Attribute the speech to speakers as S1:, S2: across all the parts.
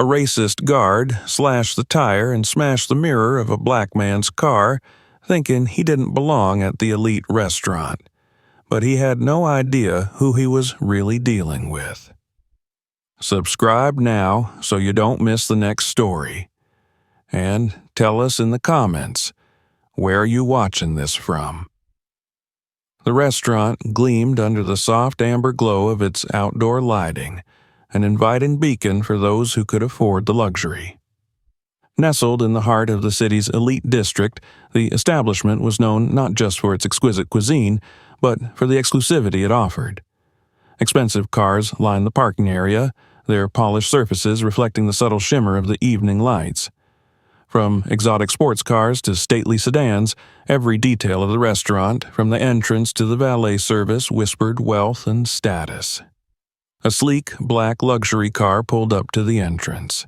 S1: A racist guard slashed the tire and smashed the mirror of a black man's car, thinking he didn't belong at the elite restaurant. But he had no idea who he was really dealing with. Subscribe now so you don't miss the next story. And tell us in the comments, where are you watching this from? The restaurant gleamed under the soft amber glow of its outdoor lighting, an inviting beacon for those who could afford the luxury. Nestled in the heart of the city's elite district, the establishment was known not just for its exquisite cuisine, but for the exclusivity it offered. Expensive cars lined the parking area, their polished surfaces reflecting the subtle shimmer of the evening lights. From exotic sports cars to stately sedans, every detail of the restaurant, from the entrance to the valet service, whispered wealth and status. A sleek, black luxury car pulled up to the entrance.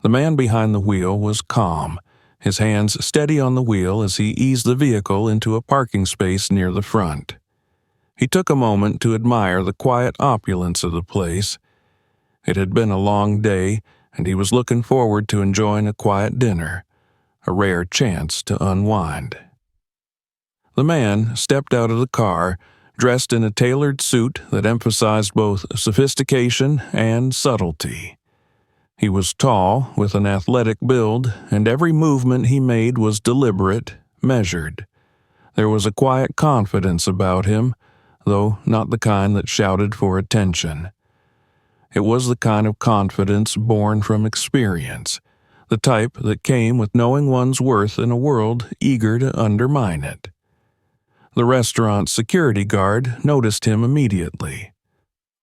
S1: The man behind the wheel was calm, his hands steady on the wheel as he eased the vehicle into a parking space near the front. He took a moment to admire the quiet opulence of the place. It had been a long day, and he was looking forward to enjoying a quiet dinner, a rare chance to unwind. The man stepped out of the car, dressed in a tailored suit that emphasized both sophistication and subtlety. He was tall, with an athletic build, and every movement he made was deliberate, measured. There was a quiet confidence about him, though not the kind that shouted for attention. It was the kind of confidence born from experience, the type that came with knowing one's worth in a world eager to undermine it. The restaurant's security guard noticed him immediately.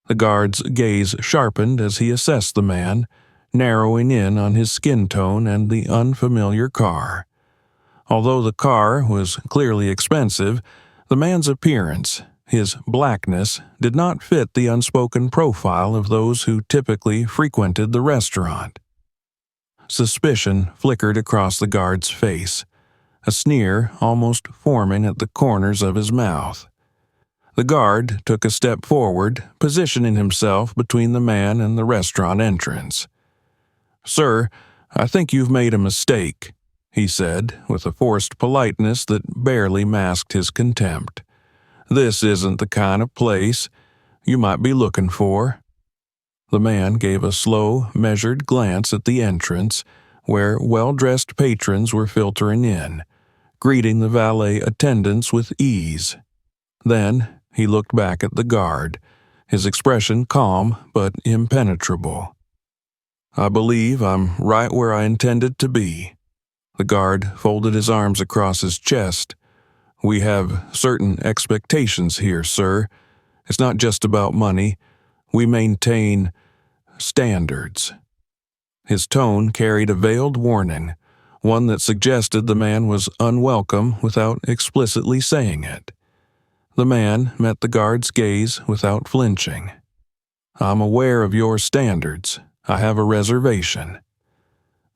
S1: The guard's gaze sharpened as he assessed the man, narrowing in on his skin tone and the unfamiliar car. Although the car was clearly expensive, the man's appearance, his blackness, did not fit the unspoken profile of those who typically frequented the restaurant. Suspicion flickered across the guard's face, a sneer almost forming at the corners of his mouth. The guard took a step forward, positioning himself between the man and the restaurant entrance. "Sir, I think you've made a mistake," he said, with a forced politeness that barely masked his contempt. "This isn't the kind of place you might be looking for." The man gave a slow, measured glance at the entrance, where well-dressed patrons were filtering in, greeting the valet attendants with ease. Then he looked back at the guard, his expression calm but impenetrable. "I believe I'm right where I intended to be." The guard folded his arms across his chest. "We have certain expectations here, sir. It's not just about money. We maintain standards." His tone carried a veiled warning, one that suggested the man was unwelcome without explicitly saying it. The man met the guard's gaze without flinching. "I'm aware of your standards. I have a reservation."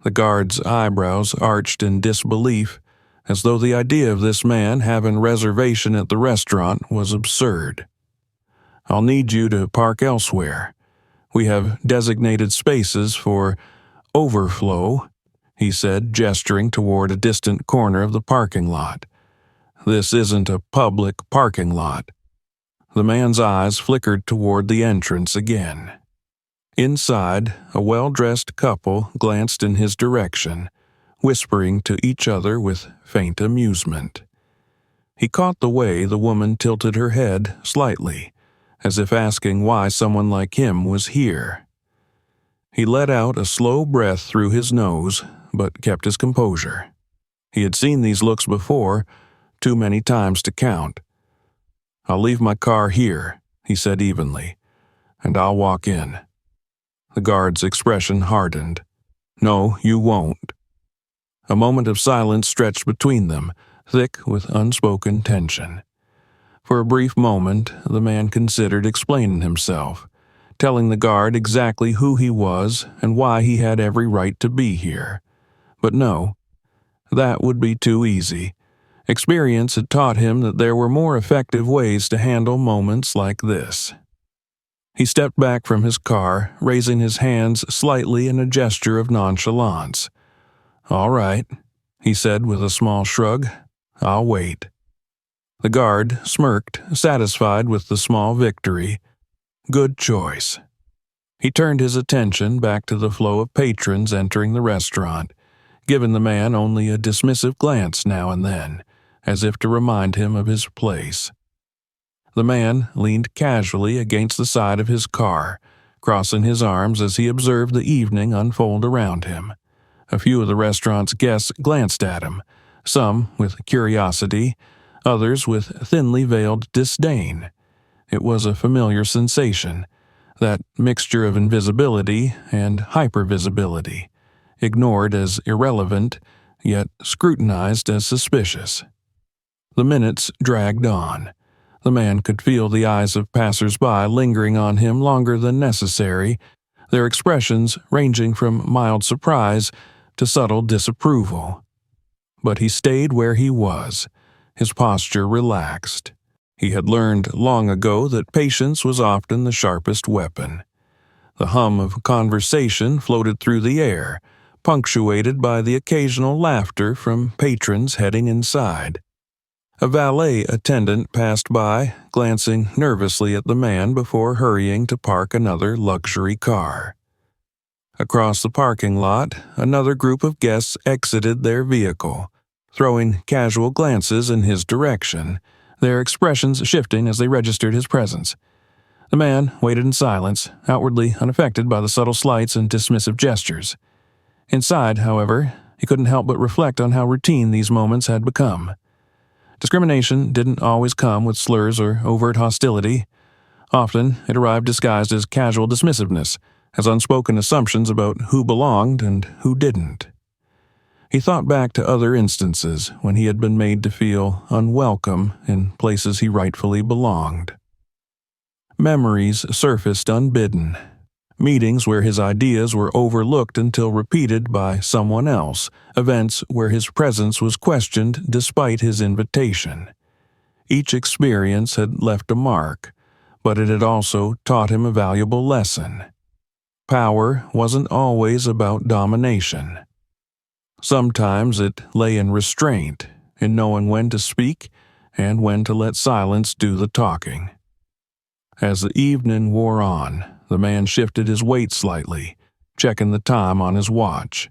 S1: The guard's eyebrows arched in disbelief, as though the idea of this man having a reservation at the restaurant was absurd. "I'll need you to park elsewhere. We have designated spaces for overflow," he said, gesturing toward a distant corner of the parking lot. "This isn't a public parking lot." The man's eyes flickered toward the entrance again. Inside, a well-dressed couple glanced in his direction, whispering to each other with faint amusement. He caught the way the woman tilted her head slightly, as if asking why someone like him was here. He let out a slow breath through his nose, but kept his composure. He had seen these looks before, too many times to count. "I'll leave my car here," he said evenly, "and I'll walk in." The guard's expression hardened. "No, you won't." A moment of silence stretched between them, thick with unspoken tension. For a brief moment, the man considered explaining himself, telling the guard exactly who he was and why he had every right to be here. But no, that would be too easy. Experience had taught him that there were more effective ways to handle moments like this. He stepped back from his car, raising his hands slightly in a gesture of nonchalance. "All right," he said with a small shrug. "I'll wait." The guard smirked, satisfied with the small victory. Good choice. He turned his attention back to the flow of patrons entering the restaurant, giving the man only a dismissive glance now and then, as if to remind him of his place. The man leaned casually against the side of his car, crossing his arms as he observed the evening unfold around him. A few of the restaurant's guests glanced at him, some with curiosity, others with thinly veiled disdain. It was a familiar sensation, that mixture of invisibility and hypervisibility, ignored as irrelevant, yet scrutinized as suspicious. The minutes dragged on. The man could feel the eyes of passers-by lingering on him longer than necessary, their expressions ranging from mild surprise to subtle disapproval. But he stayed where he was, his posture relaxed. He had learned long ago that patience was often the sharpest weapon. The hum of conversation floated through the air, punctuated by the occasional laughter from patrons heading inside. A valet attendant passed by, glancing nervously at the man before hurrying to park another luxury car. Across the parking lot, another group of guests exited their vehicle, throwing casual glances in his direction, their expressions shifting as they registered his presence. The man waited in silence, outwardly unaffected by the subtle slights and dismissive gestures. Inside, however, he couldn't help but reflect on how routine these moments had become. Discrimination didn't always come with slurs or overt hostility. Often, it arrived disguised as casual dismissiveness, as unspoken assumptions about who belonged and who didn't. He thought back to other instances when he had been made to feel unwelcome in places he rightfully belonged. Memories surfaced unbidden. Meetings where his ideas were overlooked until repeated by someone else, events where his presence was questioned despite his invitation. Each experience had left a mark, but it had also taught him a valuable lesson. Power wasn't always about domination. Sometimes it lay in restraint, in knowing when to speak and when to let silence do the talking. As the evening wore on, the man shifted his weight slightly, checking the time on his watch.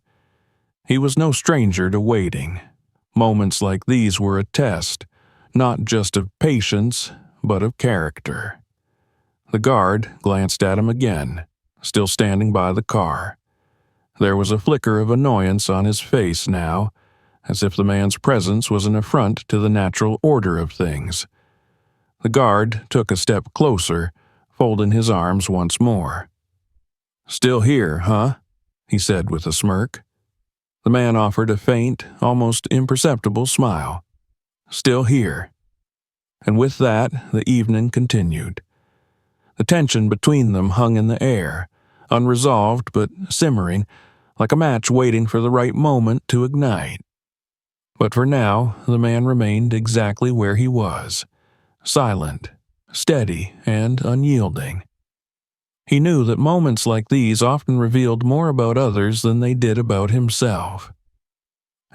S1: He was no stranger to waiting. Moments like these were a test, not just of patience, but of character. The guard glanced at him again, still standing by the car. There was a flicker of annoyance on his face now, as if the man's presence was an affront to the natural order of things. The guard took a step closer, folding his arms once more. "Still here, huh?" he said with a smirk. The man offered a faint, almost imperceptible smile. "Still here." And with that, the evening continued. The tension between them hung in the air, unresolved but simmering, like a match waiting for the right moment to ignite. But for now, the man remained exactly where he was, silent, steady, and unyielding. He knew that moments like these often revealed more about others than they did about himself.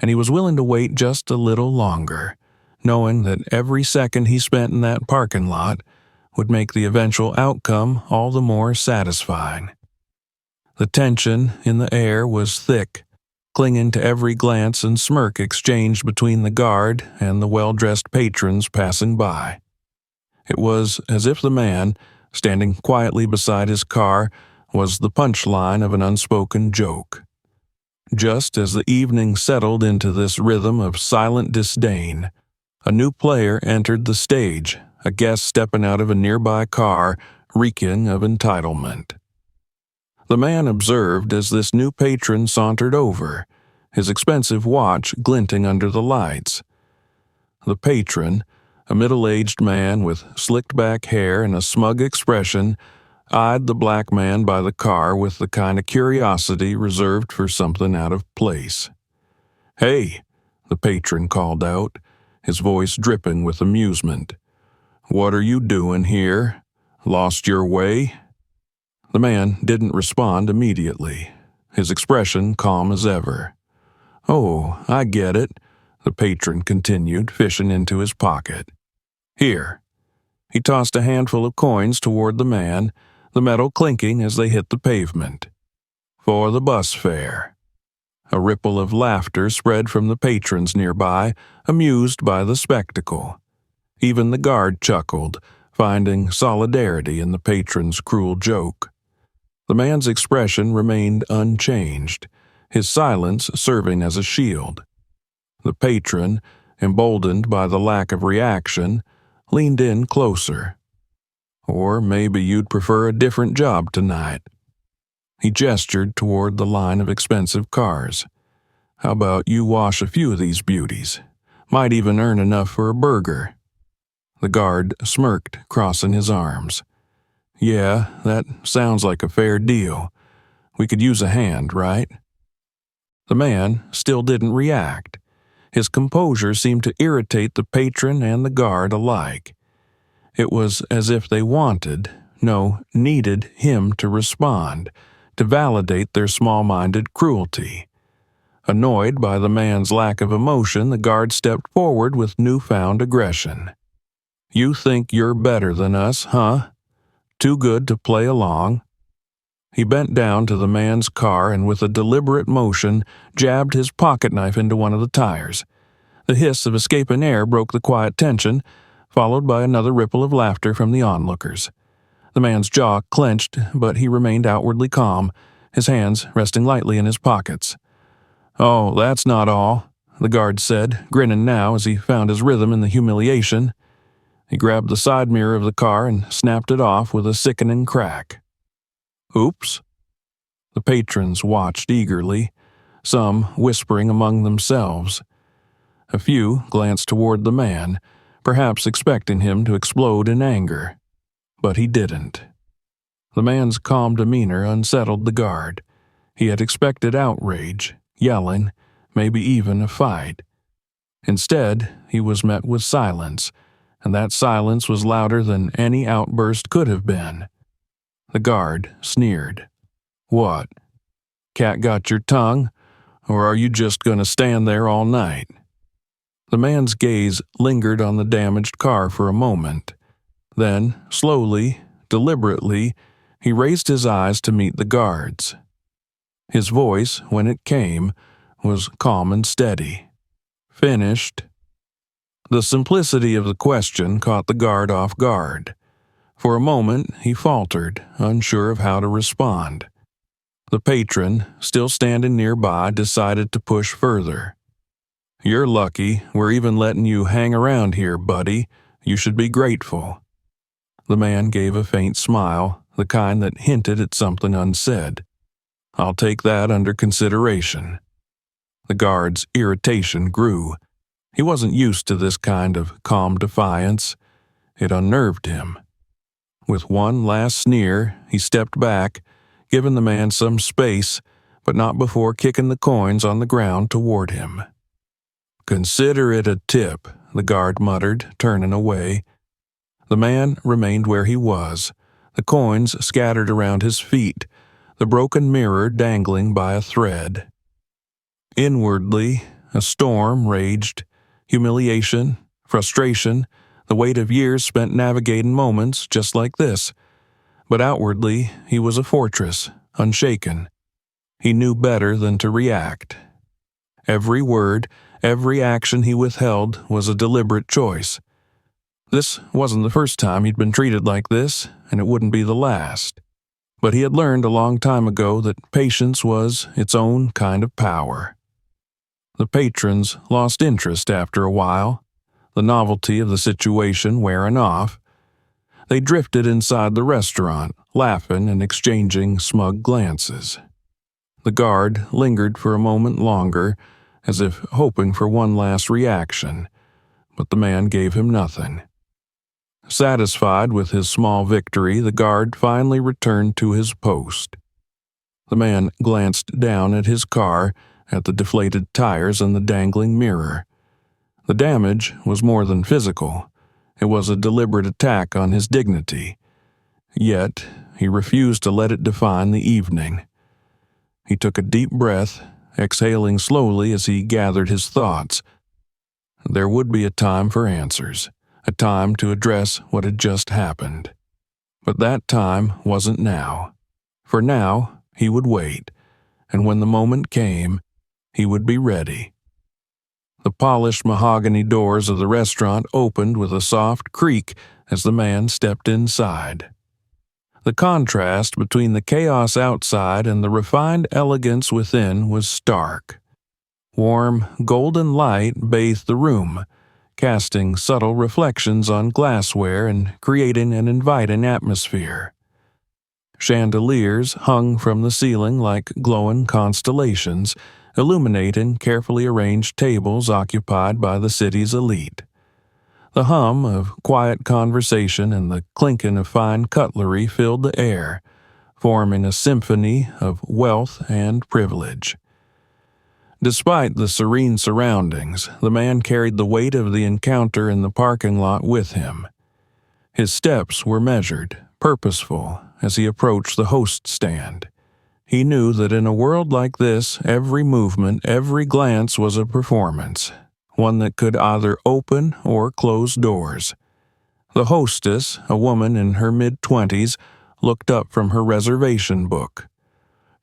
S1: And he was willing to wait just a little longer, knowing that every second he spent in that parking lot would make the eventual outcome all the more satisfying. The tension in the air was thick, clinging to every glance and smirk exchanged between the guard and the well-dressed patrons passing by. It was as if the man, standing quietly beside his car, was the punchline of an unspoken joke. Just as the evening settled into this rhythm of silent disdain, a new player entered the stage, a guest stepping out of a nearby car, reeking of entitlement. The man observed as this new patron sauntered over, his expensive watch glinting under the lights. The patron, a middle-aged man with slicked-back hair and a smug expression, eyed the black man by the car with the kind of curiosity reserved for something out of place. "Hey," the patron called out, his voice dripping with amusement. "What are you doing here? Lost your way?" The man didn't respond immediately, his expression calm as ever. "Oh, I get it," the patron continued, fishing into his pocket. "Here." He tossed a handful of coins toward the man, the metal clinking as they hit the pavement. "For the bus fare." A ripple of laughter spread from the patrons nearby, amused by the spectacle. Even the guard chuckled, finding solidarity in the patron's cruel joke. The man's expression remained unchanged, his silence serving as a shield. The patron, emboldened by the lack of reaction, leaned in closer. "Or maybe you'd prefer a different job tonight." He gestured toward the line of expensive cars. "How about you wash a few of these beauties? Might even earn enough for a burger." The guard smirked, crossing his arms. "Yeah, that sounds like a fair deal. We could use a hand, right?" The man still didn't react. His composure seemed to irritate the patron and the guard alike. It was as if they wanted, no, needed him to respond, to validate their small-minded cruelty. Annoyed by the man's lack of emotion, the guard stepped forward with newfound aggression. "You think you're better than us, huh? Too good to play along?" He bent down to the man's car and with a deliberate motion jabbed his pocket knife into one of the tires. The hiss of escaping air broke the quiet tension, followed by another ripple of laughter from the onlookers. The man's jaw clenched, but he remained outwardly calm, his hands resting lightly in his pockets. "Oh, that's not all," the guard said, grinning now as he found his rhythm in the humiliation. He grabbed the side mirror of the car and snapped it off with a sickening crack. "Oops." The patrons watched eagerly, some whispering among themselves. A few glanced toward the man, perhaps expecting him to explode in anger. But he didn't. The man's calm demeanor unsettled the guard. He had expected outrage, yelling, maybe even a fight. Instead, he was met with silence, and that silence was louder than any outburst could have been. The guard sneered. "What? Cat got your tongue? Or are you just going to stand there all night?" The man's gaze lingered on the damaged car for a moment. Then, slowly, deliberately, he raised his eyes to meet the guard's. His voice, when it came, was calm and steady. "Finished?" The simplicity of the question caught the guard off guard. For a moment, he faltered, unsure of how to respond. The patron, still standing nearby, decided to push further. "You're lucky we're even letting you hang around here, buddy. You should be grateful." The man gave a faint smile, the kind that hinted at something unsaid. "I'll take that under consideration." The guard's irritation grew. He wasn't used to this kind of calm defiance. It unnerved him. With one last sneer, he stepped back, giving the man some space, but not before kicking the coins on the ground toward him. "Consider it a tip," the guard muttered, turning away. The man remained where he was, the coins scattered around his feet, the broken mirror dangling by a thread. Inwardly, a storm raged. Humiliation, frustration, the weight of years spent navigating moments just like this. But outwardly, he was a fortress, unshaken. He knew better than to react. Every word, every action he withheld was a deliberate choice. This wasn't the first time he'd been treated like this, and it wouldn't be the last. But he had learned a long time ago that patience was its own kind of power. The patrons lost interest after a while, the novelty of the situation wearing off. They drifted inside the restaurant, laughing and exchanging smug glances. The guard lingered for a moment longer, as if hoping for one last reaction, but the man gave him nothing. Satisfied with his small victory, the guard finally returned to his post. The man glanced down at his car, at the deflated tires and the dangling mirror. The damage was more than physical. It was a deliberate attack on his dignity. Yet, he refused to let it define the evening. He took a deep breath, exhaling slowly as he gathered his thoughts. There would be a time for answers, a time to address what had just happened. But that time wasn't now. For now, he would wait, and when the moment came, he would be ready. The polished mahogany doors of the restaurant opened with a soft creak as the man stepped inside. The contrast between the chaos outside and the refined elegance within was stark. Warm, golden light bathed the room, casting subtle reflections on glassware and creating an inviting atmosphere. Chandeliers hung from the ceiling like glowing constellations, illuminating carefully arranged tables occupied by the city's elite. The hum of quiet conversation and the clinking of fine cutlery filled the air, forming a symphony of wealth and privilege. Despite the serene surroundings, the man carried the weight of the encounter in the parking lot with him. His steps were measured, purposeful, as he approached the host stand. He knew that in a world like this, every movement, every glance was a performance, one that could either open or close doors. The hostess, a woman in her mid-20s, looked up from her reservation book.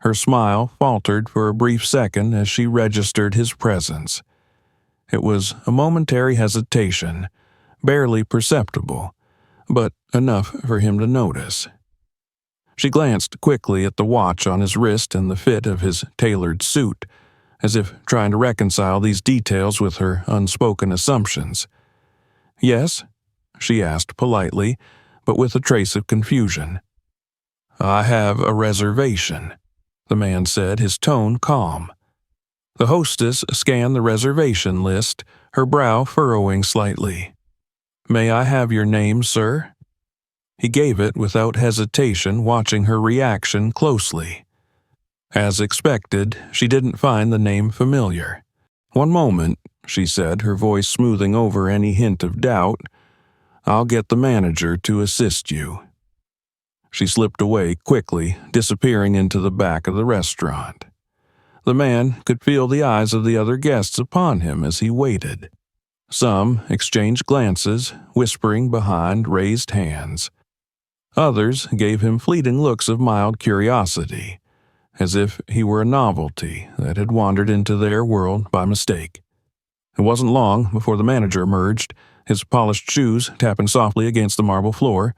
S1: Her smile faltered for a brief second as she registered his presence. It was a momentary hesitation, barely perceptible, but enough for him to notice. She glanced quickly at the watch on his wrist and the fit of his tailored suit, as if trying to reconcile these details with her unspoken assumptions. "Yes?" she asked politely, but with a trace of confusion. "I have a reservation," the man said, his tone calm. The hostess scanned the reservation list, her brow furrowing slightly. "May I have your name, sir?" He gave it without hesitation, watching her reaction closely. As expected, she didn't find the name familiar. "One moment," she said, her voice smoothing over any hint of doubt. "I'll get the manager to assist you." She slipped away quickly, disappearing into the back of the restaurant. The man could feel the eyes of the other guests upon him as he waited. Some exchanged glances, whispering behind raised hands. Others gave him fleeting looks of mild curiosity, as if he were a novelty that had wandered into their world by mistake. It wasn't long before the manager emerged, his polished shoes tapping softly against the marble floor.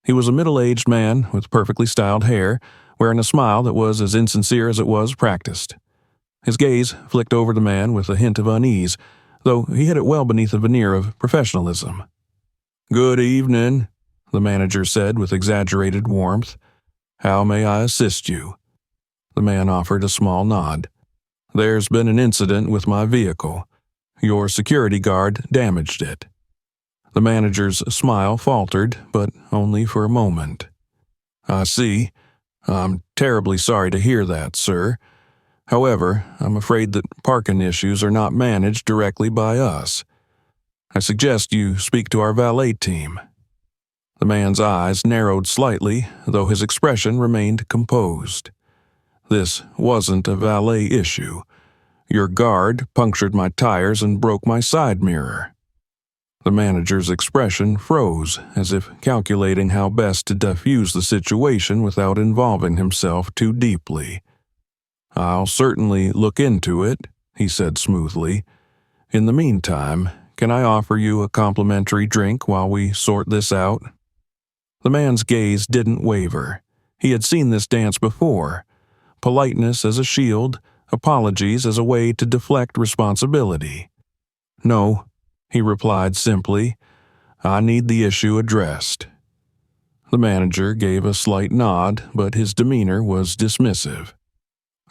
S1: He was a middle-aged man with perfectly styled hair, wearing a smile that was as insincere as it was practiced. His gaze flicked over the man with a hint of unease, though he hid it well beneath a veneer of professionalism. "Good evening," the manager said with exaggerated warmth. "How may I assist you?" The man offered a small nod. "There's been an incident with my vehicle. Your security guard damaged it." The manager's smile faltered, but only for a moment. "I see. I'm terribly sorry to hear that, sir. However, I'm afraid that parking issues are not managed directly by us. I suggest you speak to our valet team." The man's eyes narrowed slightly, though his expression remained composed. "This wasn't a valet issue. Your guard punctured my tires and broke my side mirror." The manager's expression froze, as if calculating how best to diffuse the situation without involving himself too deeply. "I'll certainly look into it," he said smoothly. "In the meantime, can I offer you a complimentary drink while we sort this out?" The man's gaze didn't waver. He had seen this dance before. Politeness as a shield, apologies as a way to deflect responsibility. "No," he replied simply. "I need the issue addressed." The manager gave a slight nod, but his demeanor was dismissive.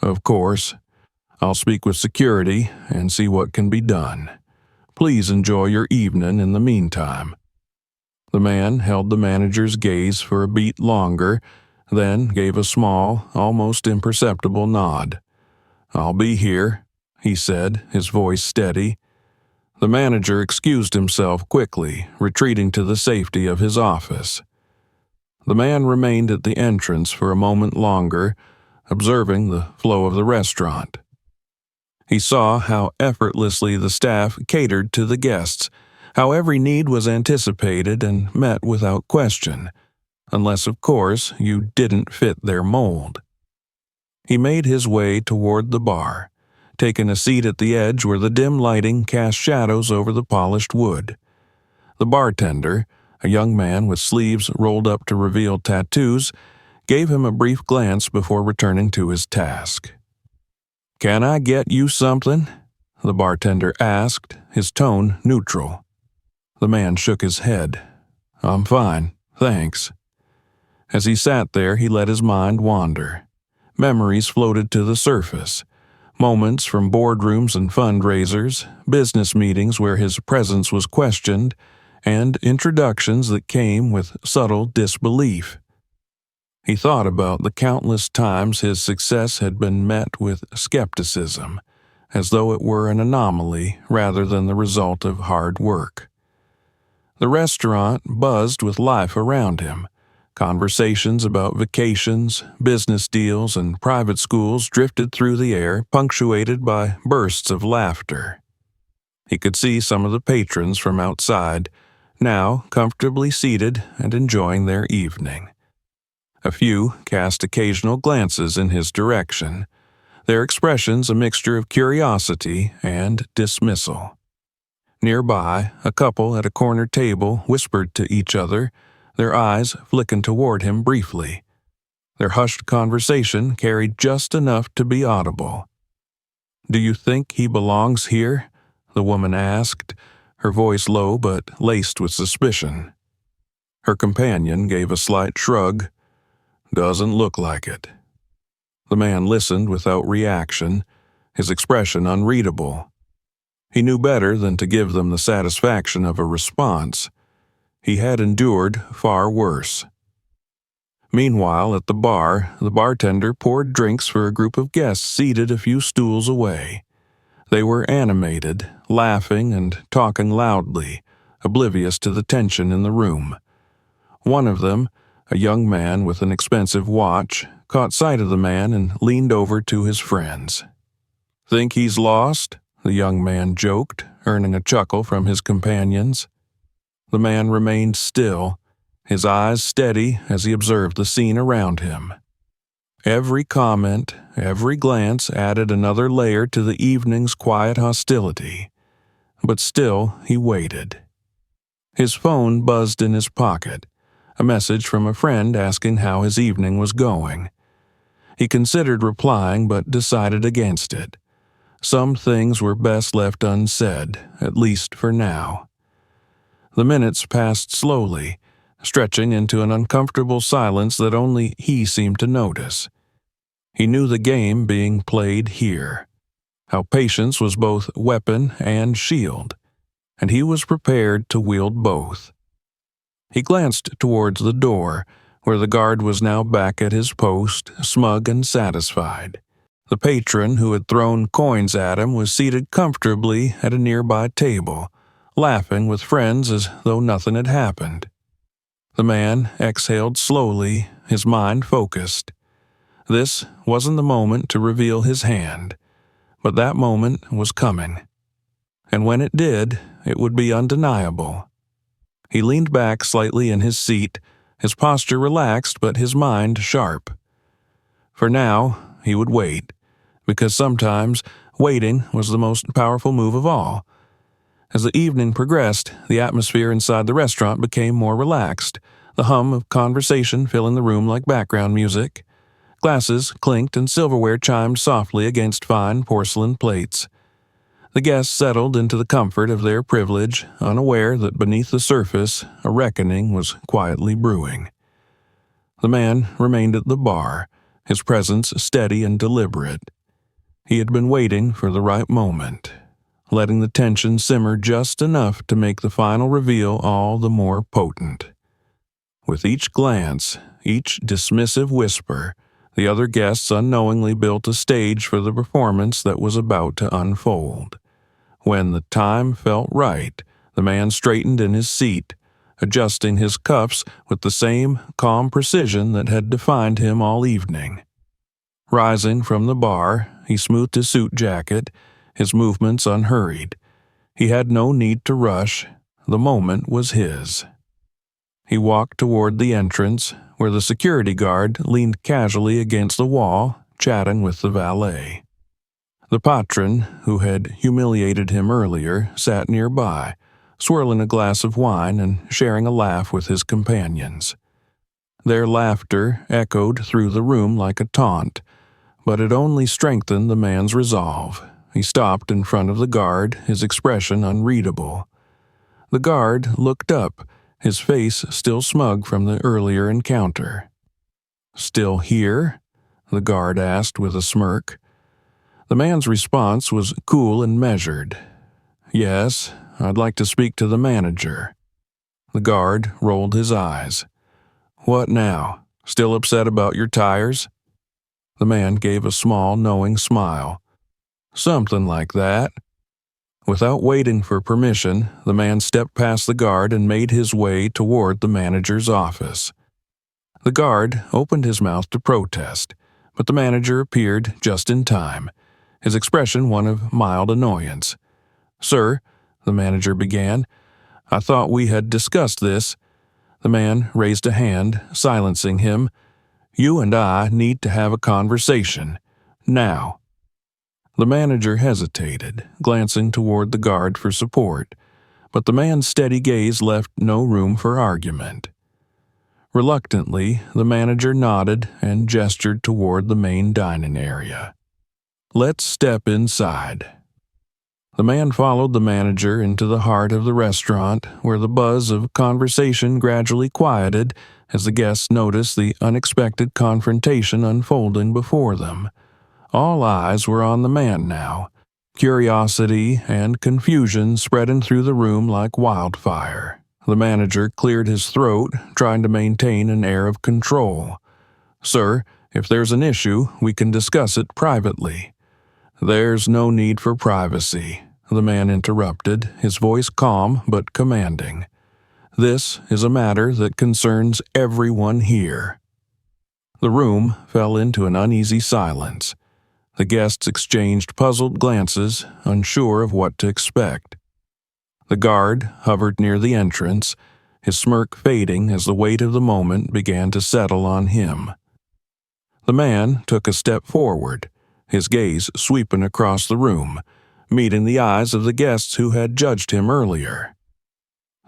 S1: "Of course. I'll speak with security and see what can be done. Please enjoy your evening in the meantime." The man held the manager's gaze for a beat longer, then gave a small, almost imperceptible nod. "I'll be here," he said, his voice steady. The manager excused himself quickly, retreating to the safety of his office. The man remained at the entrance for a moment longer, observing the flow of the restaurant. He saw how effortlessly the staff catered to the guests, how every need was anticipated and met without question, unless, of course, you didn't fit their mold. He made his way toward the bar, taking a seat at the edge where the dim lighting cast shadows over the polished wood. The bartender, a young man with sleeves rolled up to reveal tattoos, gave him a brief glance before returning to his task. "Can I get you something?" the bartender asked, his tone neutral. The man shook his head. "I'm fine, thanks." As he sat there, he let his mind wander. Memories floated to the surface. Moments from boardrooms and fundraisers, business meetings where his presence was questioned, and introductions that came with subtle disbelief. He thought about the countless times his success had been met with skepticism, as though it were an anomaly rather than the result of hard work. The restaurant buzzed with life around him. Conversations about vacations, business deals, and private schools drifted through the air, punctuated by bursts of laughter. He could see some of the patrons from outside, now comfortably seated and enjoying their evening. A few cast occasional glances in his direction, their expressions a mixture of curiosity and dismissal. Nearby, a couple at a corner table whispered to each other, their eyes flicking toward him briefly. Their hushed conversation carried just enough to be audible. "Do you think he belongs here?" the woman asked, her voice low but laced with suspicion. Her companion gave a slight shrug. "Doesn't look like it." The man listened without reaction, his expression unreadable. He knew better than to give them the satisfaction of a response. He had endured far worse. Meanwhile, at the bar, the bartender poured drinks for a group of guests seated a few stools away. They were animated, laughing and talking loudly, oblivious to the tension in the room. One of them, a young man with an expensive watch, caught sight of the man and leaned over to his friends. "Think he's lost?" the young man joked, earning a chuckle from his companions. The man remained still, his eyes steady as he observed the scene around him. Every comment, every glance added another layer to the evening's quiet hostility. But still he waited. His phone buzzed in his pocket, a message from a friend asking how his evening was going. He considered replying but decided against it. Some things were best left unsaid, at least for now. The minutes passed slowly, stretching into an uncomfortable silence that only he seemed to notice. He knew the game being played here, how patience was both weapon and shield, and he was prepared to wield both. He glanced towards the door, where the guard was now back at his post, smug and satisfied. The patron who had thrown coins at him was seated comfortably at a nearby table, laughing with friends as though nothing had happened. The man exhaled slowly, his mind focused. This wasn't the moment to reveal his hand, but that moment was coming. And when it did, it would be undeniable. He leaned back slightly in his seat, his posture relaxed but his mind sharp. For now, he would wait, because sometimes waiting was the most powerful move of all. As the evening progressed, the atmosphere inside the restaurant became more relaxed, the hum of conversation filling the room like background music. Glasses clinked and silverware chimed softly against fine porcelain plates. The guests settled into the comfort of their privilege, unaware that beneath the surface a reckoning was quietly brewing. The man remained at the bar, his presence steady and deliberate. He had been waiting for the right moment, letting the tension simmer just enough to make the final reveal all the more potent. With each glance, each dismissive whisper, the other guests unknowingly built a stage for the performance that was about to unfold. When the time felt right, the man straightened in his seat, adjusting his cuffs with the same calm precision that had defined him all evening. Rising from the bar, he smoothed his suit jacket, his movements unhurried. He had no need to rush. The moment was his. He walked toward the entrance, where the security guard leaned casually against the wall, chatting with the valet. The patron, who had humiliated him earlier, sat nearby, swirling a glass of wine and sharing a laugh with his companions. Their laughter echoed through the room like a taunt, but it only strengthened the man's resolve. He stopped in front of the guard, his expression unreadable. The guard looked up, his face still smug from the earlier encounter. "Still here?" the guard asked with a smirk. The man's response was cool and measured. "Yes, I'd like to speak to the manager." The guard rolled his eyes. "What now? Still upset about your tires?" The man gave a small, knowing smile. "Something like that." Without waiting for permission, the man stepped past the guard and made his way toward the manager's office. The guard opened his mouth to protest, but the manager appeared just in time, his expression one of mild annoyance. "Sir," the manager began, "I thought we had discussed this." The man raised a hand, silencing him. "You and I need to have a conversation. Now." The manager hesitated, glancing toward the guard for support, but the man's steady gaze left no room for argument. Reluctantly, the manager nodded and gestured toward the main dining area. "Let's step inside." The man followed the manager into the heart of the restaurant, where the buzz of conversation gradually quieted as the guests noticed the unexpected confrontation unfolding before them. All eyes were on the man now, curiosity and confusion spreading through the room like wildfire. The manager cleared his throat, trying to maintain an air of control. "Sir, if there's an issue, we can discuss it privately." "There's no need for privacy," the man interrupted, his voice calm but commanding. "This is a matter that concerns everyone here." The room fell into an uneasy silence. The guests exchanged puzzled glances, unsure of what to expect. The guard hovered near the entrance, his smirk fading as the weight of the moment began to settle on him. The man took a step forward, his gaze sweeping across the room, meeting the eyes of the guests who had judged him earlier.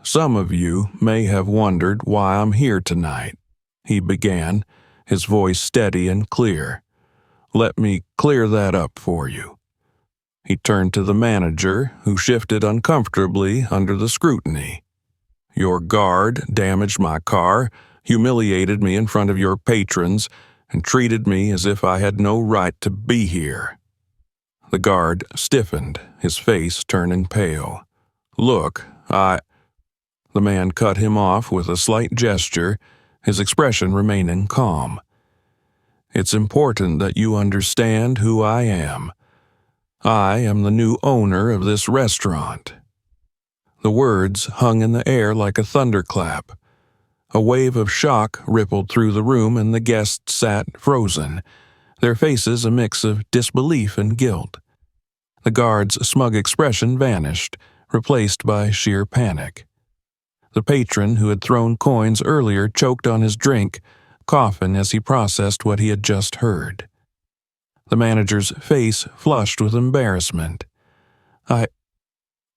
S1: "Some of you may have wondered why I'm here tonight," he began, his voice steady and clear. "Let me clear that up for you." He turned to the manager, who shifted uncomfortably under the scrutiny. "Your guard damaged my car, humiliated me in front of your patrons, and treated me as if I had no right to be here." The guard stiffened, his face turning pale. "Look, The man cut him off with a slight gesture, his expression remaining calm. "It's important that you understand who I am. I am the new owner of this restaurant." The words hung in the air like a thunderclap. A wave of shock rippled through the room and the guests sat frozen, their faces a mix of disbelief and guilt. The guard's smug expression vanished, replaced by sheer panic. The patron who had thrown coins earlier choked on his drink, coughing as he processed what he had just heard. The manager's face flushed with embarrassment. I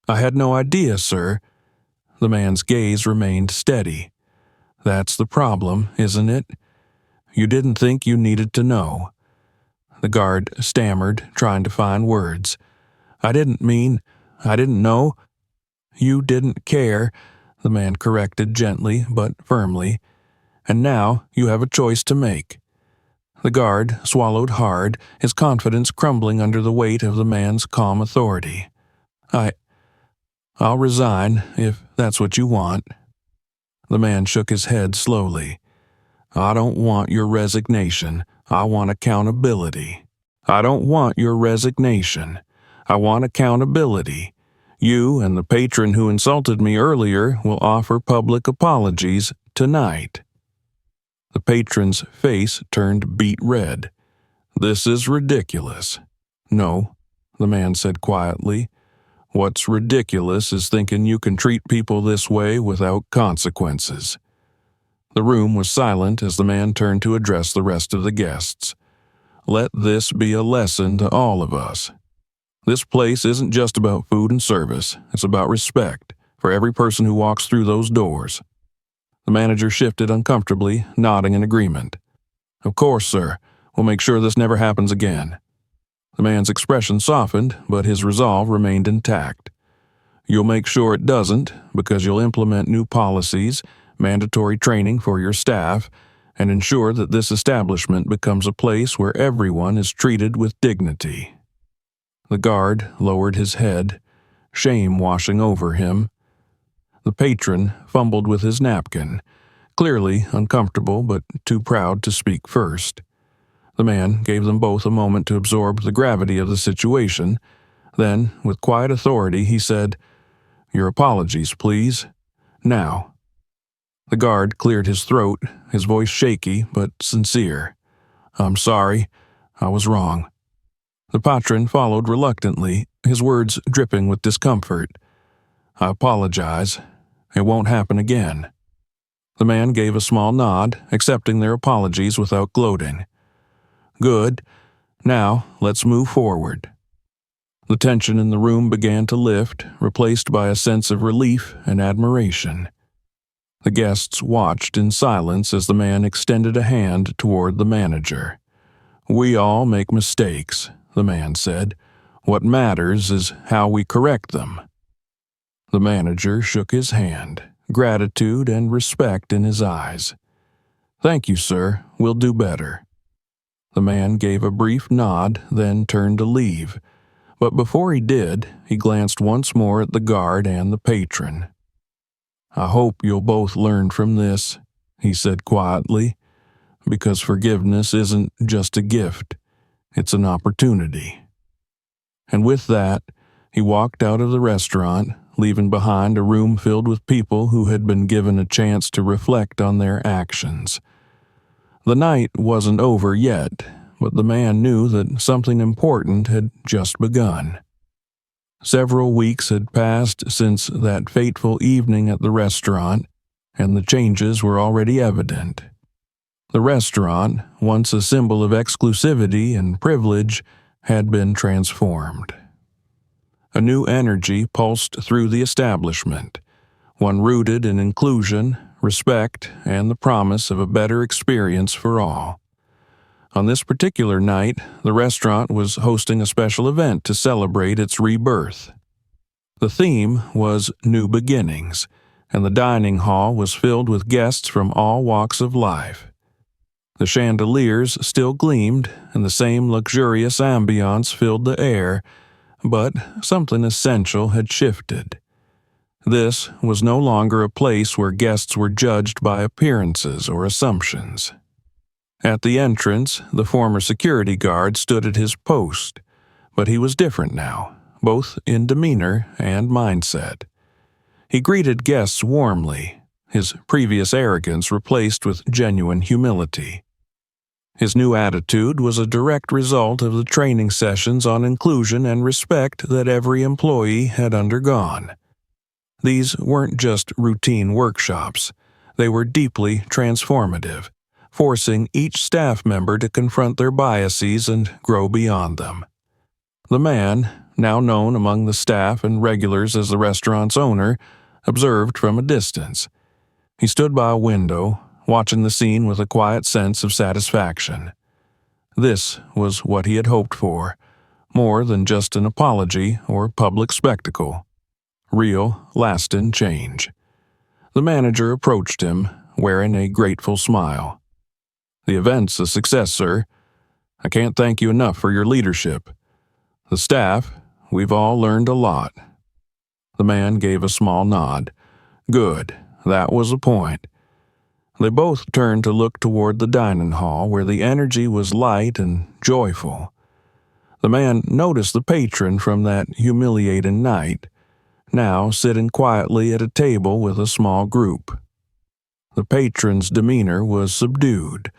S1: had no idea, sir." The man's gaze remained steady. "That's the problem, isn't it? You didn't think you needed to know." The guard stammered, trying to find words. I didn't know." "You didn't care," the man corrected gently but firmly. "And now you have a choice to make." The guard swallowed hard, his confidence crumbling under the weight of the man's calm authority. I'll resign, if that's what you want." The man shook his head slowly. "I don't want your resignation. I want accountability." "I don't want your resignation. I want accountability. You and the patron who insulted me earlier will offer public apologies tonight." The patron's face turned beet red. "This is ridiculous." "No," the man said quietly. "What's ridiculous is thinking you can treat people this way without consequences." The room was silent as the man turned to address the rest of the guests. "Let this be a lesson to all of us. This place isn't just about food and service, it's about respect for every person who walks through those doors." The manager shifted uncomfortably, nodding in agreement. "Of course, sir. We'll make sure this never happens again." The man's expression softened, but his resolve remained intact. "You'll make sure it doesn't, because you'll implement new policies, mandatory training for your staff, and ensure that this establishment becomes a place where everyone is treated with dignity." The guard lowered his head, shame washing over him. The patron fumbled with his napkin, clearly uncomfortable but too proud to speak first. The man gave them both a moment to absorb the gravity of the situation. Then, with quiet authority, he said, "Your apologies, please. Now." The guard cleared his throat, his voice shaky but sincere. "I'm sorry. I was wrong." The patron followed reluctantly, his words dripping with discomfort. "I apologize. It won't happen again." The man gave a small nod, accepting their apologies without gloating. "Good. Now, let's move forward." The tension in the room began to lift, replaced by a sense of relief and admiration. The guests watched in silence as the man extended a hand toward the manager. "We all make mistakes," the man said. "What matters is how we correct them." The manager shook his hand, gratitude and respect in his eyes. "Thank you, sir. We'll do better." The man gave a brief nod, then turned to leave. But before he did, he glanced once more at the guard and the patron. "I hope you'll both learn from this," he said quietly, "because forgiveness isn't just a gift, it's an opportunity." And with that, he walked out of the restaurant, leaving behind a room filled with people who had been given a chance to reflect on their actions. The night wasn't over yet, but the man knew that something important had just begun. Several weeks had passed since that fateful evening at the restaurant, and the changes were already evident. The restaurant, once a symbol of exclusivity and privilege, had been transformed. A new energy pulsed through the establishment, one rooted in inclusion, respect, and the promise of a better experience for all. On this particular night, the restaurant was hosting a special event to celebrate its rebirth. The theme was New Beginnings, and the dining hall was filled with guests from all walks of life. The chandeliers still gleamed, and the same luxurious ambiance filled the air, but something essential had shifted. This was no longer a place where guests were judged by appearances or assumptions. At the entrance, the former security guard stood at his post, but he was different now, both in demeanor and mindset. He greeted guests warmly, his previous arrogance replaced with genuine humility. His new attitude was a direct result of the training sessions on inclusion and respect that every employee had undergone. These weren't just routine workshops. They were deeply transformative, forcing each staff member to confront their biases and grow beyond them. The man, now known among the staff and regulars as the restaurant's owner, observed from a distance. He stood by a window, watching the scene with a quiet sense of satisfaction. This was what he had hoped for, more than just an apology or public spectacle. Real, lasting change. The manager approached him, wearing a grateful smile. "The event's a success, sir. I can't thank you enough for your leadership. The staff, we've all learned a lot." The man gave a small nod. "Good, that was the point." They both turned to look toward the dining hall, where the energy was light and joyful. The man noticed the patron from that humiliating night, now sitting quietly at a table with a small group. The patron's demeanor was subdued,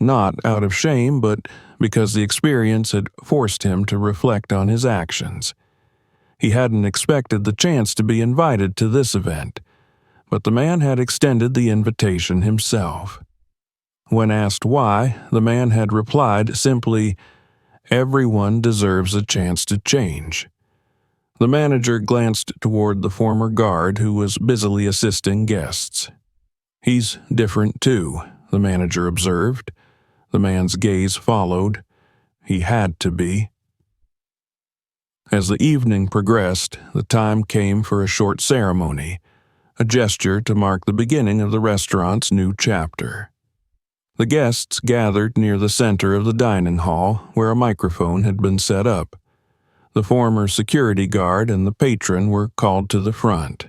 S1: not out of shame, but because the experience had forced him to reflect on his actions. He hadn't expected the chance to be invited to this event, but the man had extended the invitation himself. When asked why, the man had replied simply, "Everyone deserves a chance to change." The manager glanced toward the former guard who was busily assisting guests. "He's different too," the manager observed. The man's gaze followed. He had to be. As the evening progressed, the time came for a short ceremony, a gesture to mark the beginning of the restaurant's new chapter. The guests gathered near the center of the dining hall where a microphone had been set up. The former security guard and the patron were called to the front.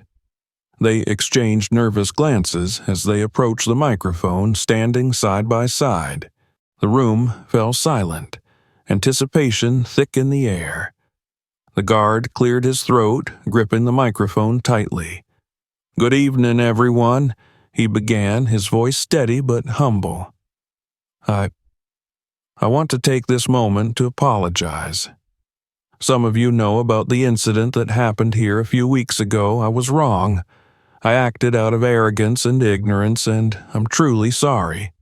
S1: They exchanged nervous glances as they approached the microphone, standing side by side. The room fell silent, anticipation thick in the air. The guard cleared his throat, gripping the microphone tightly. "Good evening, everyone," he began, his voice steady but humble. I want to take this moment to apologize. Some of you know about the incident that happened here a few weeks ago. I was wrong. I acted out of arrogance and ignorance, and I'm truly sorry."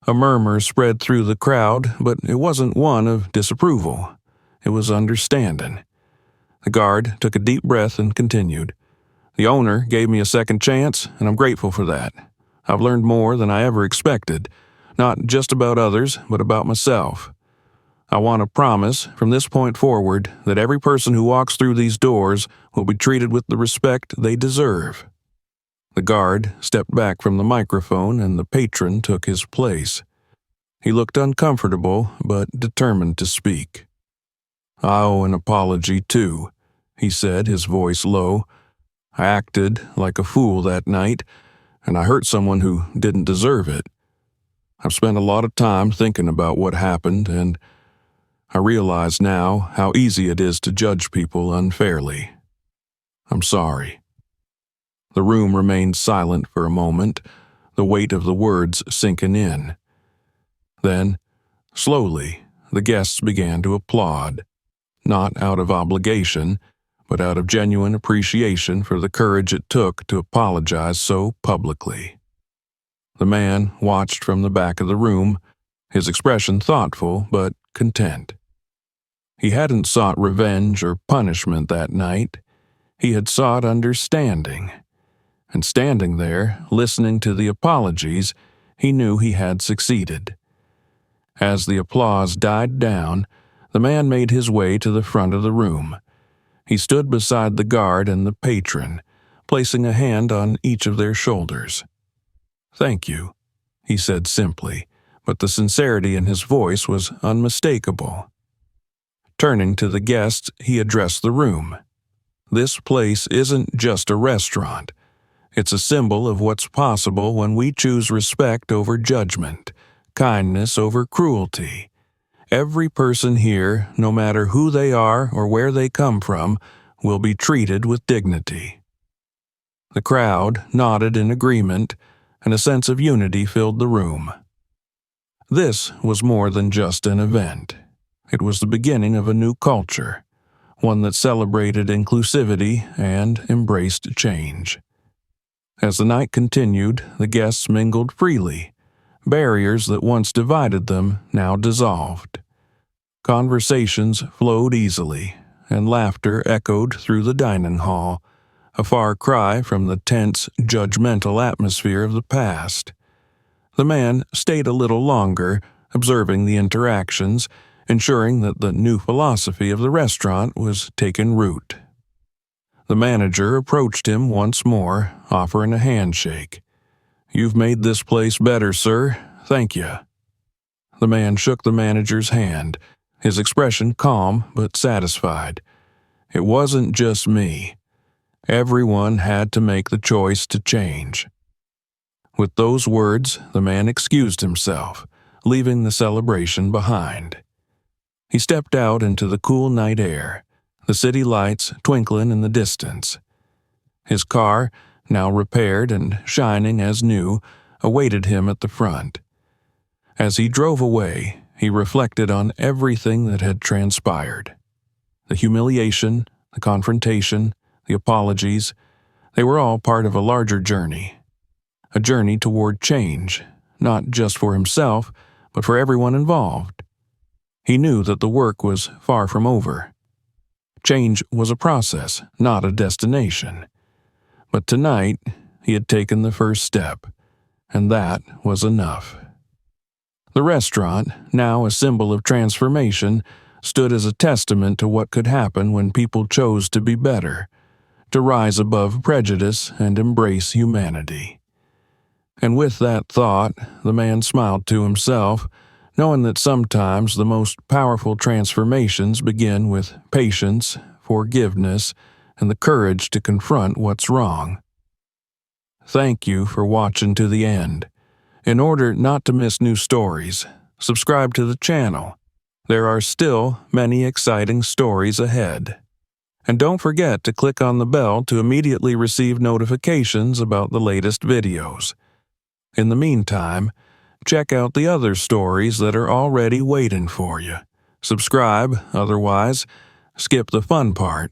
S1: A murmur spread through the crowd, but it wasn't one of disapproval. It was understanding. The guard took a deep breath and continued. "The owner gave me a second chance, and I'm grateful for that. I've learned more than I ever expected, not just about others, but about myself. I want to promise, from this point forward, that every person who walks through these doors will be treated with the respect they deserve." The guard stepped back from the microphone and the patron took his place. He looked uncomfortable, but determined to speak. "I owe an apology, too," he said, his voice low. "I acted like a fool that night, and I hurt someone who didn't deserve it. I've spent a lot of time thinking about what happened, and I realize now how easy it is to judge people unfairly. I'm sorry." The room remained silent for a moment, the weight of the words sinking in. Then, slowly, the guests began to applaud, not out of obligation, but out of genuine appreciation for the courage it took to apologize so publicly. The man watched from the back of the room, his expression thoughtful but content. He hadn't sought revenge or punishment that night. He had sought understanding. And standing there, listening to the apologies, he knew he had succeeded. As the applause died down, the man made his way to the front of the room. He stood beside the guard and the patron, placing a hand on each of their shoulders. "Thank you," he said simply, but the sincerity in his voice was unmistakable. Turning to the guests, he addressed the room. "This place isn't just a restaurant. It's a symbol of what's possible when we choose respect over judgment, kindness over cruelty. Every person here, no matter who they are or where they come from, will be treated with dignity." The crowd nodded in agreement, and a sense of unity filled the room. This was more than just an event. It was the beginning of a new culture, one that celebrated inclusivity and embraced change. As the night continued, the guests mingled freely. Barriers that once divided them now dissolved. Conversations flowed easily, and laughter echoed through the dining hall, a far cry from the tense, judgmental atmosphere of the past. The man stayed a little longer, observing the interactions, ensuring that the new philosophy of the restaurant was taking root. The manager approached him once more, offering a handshake. "You've made this place better, sir. Thank you." The man shook the manager's hand, his expression calm but satisfied. "It wasn't just me. Everyone had to make the choice to change." With those words, the man excused himself, leaving the celebration behind. He stepped out into the cool night air, the city lights twinkling in the distance. His car, now repaired and shining as new, awaited him at the front. As he drove away, he reflected on everything that had transpired. The humiliation, the confrontation, the apologies, they were all part of a larger journey. A journey toward change, not just for himself, but for everyone involved. He knew that the work was far from over. Change was a process, not a destination. But tonight, he had taken the first step, and that was enough. The restaurant, now a symbol of transformation, stood as a testament to what could happen when people chose to be better, to rise above prejudice and embrace humanity. And with that thought, the man smiled to himself, knowing that sometimes the most powerful transformations begin with patience, forgiveness, and the courage to confront what's wrong. Thank you for watching to the end. In order not to miss new stories, subscribe to the channel. There are still many exciting stories ahead. And don't forget to click on the bell to immediately receive notifications about the latest videos. In the meantime, check out the other stories that are already waiting for you. Subscribe, otherwise, skip the fun part.